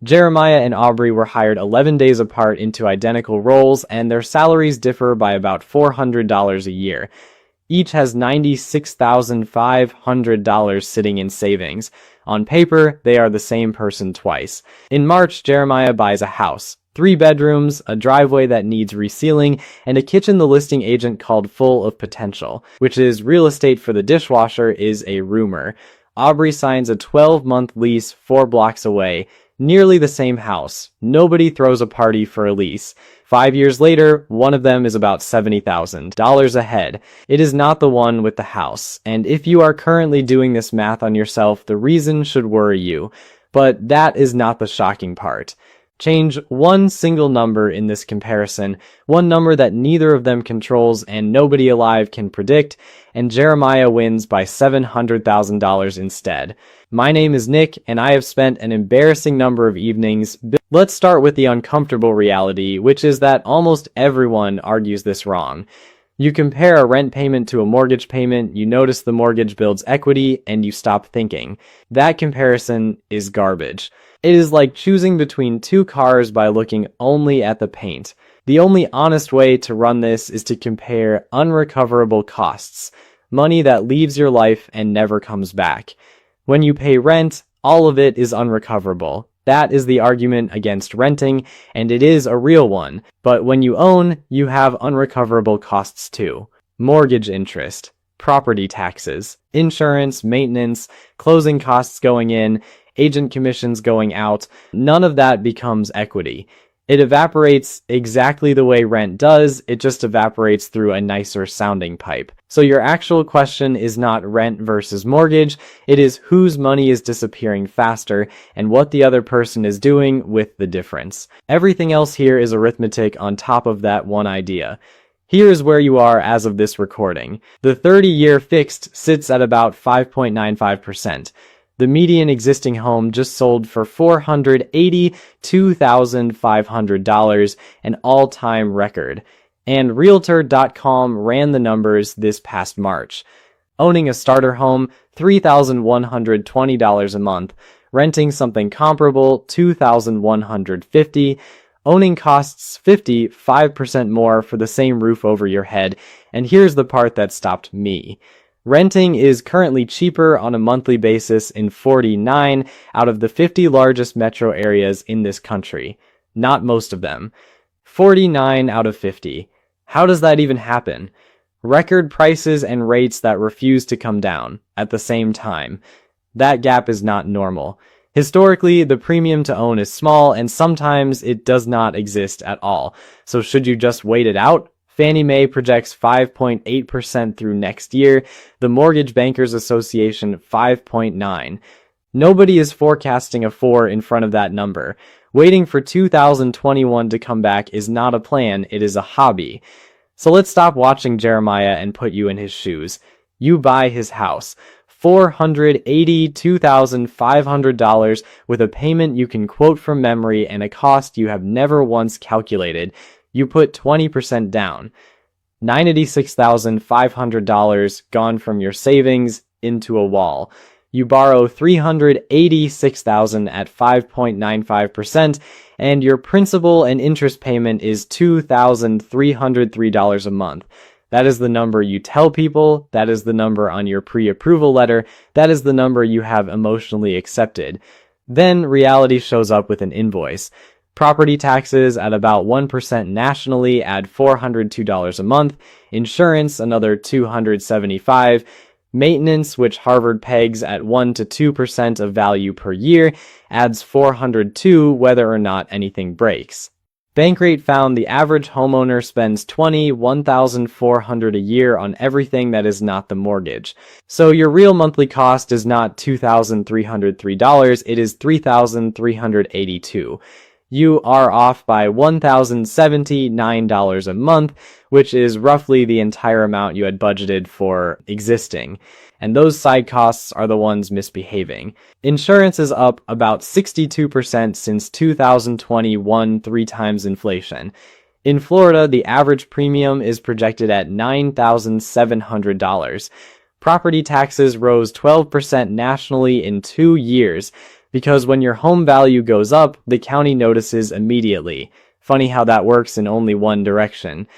Jeremiah and Aubrey were hired 11 days apart into identical roles, and their salaries differ by about $400 a year. Each has $96,500 sitting in savings. On paper, they are the same person twice. In March, Jeremiah buys a house. 3 bedrooms, a driveway that needs resealing, and a kitchen the listing agent called full of potential, which is real estate for the dishwasher is a rumor. Aubrey signs a 12-month lease 4 blocks away. Nearly the same house. Nobody throws a party for a lease. 5 years later, one of them is about $70,000 ahead. It is not the one with the house, and if you are currently doing this math on yourself, the reason should worry you. But that is not the shocking part. Change one single number in this comparison, one number that neither of them controls and nobody alive can predict, and Jeremiah wins by $700,000 instead. My name is Nick, and I have spent an embarrassing number of evenings. Let's start with the uncomfortable reality, which is that almost everyone argues this wrong. You compare a rent payment to a mortgage payment, you notice the mortgage builds equity, and you stop thinking. That comparison is garbage. It is like choosing between 2 cars by looking only at the paint. The only honest way to run this is to compare unrecoverable costs, money that leaves your life and never comes back. When you pay rent, all of it is unrecoverable. That is the argument against renting, and it is a real one. But when you own, you have unrecoverable costs too. Mortgage interest, property taxes, insurance, maintenance, closing costs going in, agent commissions going out. None of that becomes equity. It evaporates exactly the way rent does, it just evaporates through a nicer sounding pipe. So your actual question is not rent versus mortgage, it is whose money is disappearing faster and what the other person is doing with the difference. Everything else here is arithmetic on top of that one idea. Here is where you are as of this recording. The 30-year fixed sits at about 5.95%. The median existing home just sold for $482,500, an all-time record. And Realtor.com ran the numbers this past March. Owning a starter home, $3,120 a month. Renting something comparable, $2,150. Owning costs 55% more for the same roof over your head. And here's the part that stopped me. Renting is currently cheaper on a monthly basis in 49 out of the 50 largest metro areas in this country. Not most of them. 49 out of 50. How does that even happen? Record prices and rates that refuse to come down at the same time. That gap is not normal. Historically, the premium to own is small, and sometimes it does not exist at all. So should you just wait it out? Fannie Mae projects 5.8% through next year, the Mortgage Bankers Association 5.9%. Nobody is forecasting a 4 in front of that number. Waiting for 2021 to come back is not a plan, it is a hobby. So let's stop watching Jeremiah and put you in his shoes. You buy his house. $482,500 with a payment you can quote from memory and a cost you have never once calculated. You put 20% down. $96,500 gone from your savings into a wall. You borrow $386,000 at 5.95%, and your principal and interest payment is $2,303 a month. That is the number you tell people, that is the number on your pre-approval letter, that is the number you have emotionally accepted. Then reality shows up with an invoice. Property taxes at about 1% nationally add $402 a month, insurance another $275, maintenance, which Harvard pegs at 1 to 2% of value per year, adds $402 whether or not anything breaks. Bankrate found the average homeowner spends $1,400 a year on everything that is not the mortgage. So your real monthly cost is not $2,303, it is $3,382. You are off by $1,079 a month, which is roughly the entire amount you had budgeted for existing. And those side costs are the ones misbehaving. Insurance is up about 62% since 2021, 3 times inflation. In Florida, the average premium is projected at $9,700. Property taxes rose 12% nationally in 2 years. because when your home value goes up, the county notices immediately. Funny how that works in only one direction.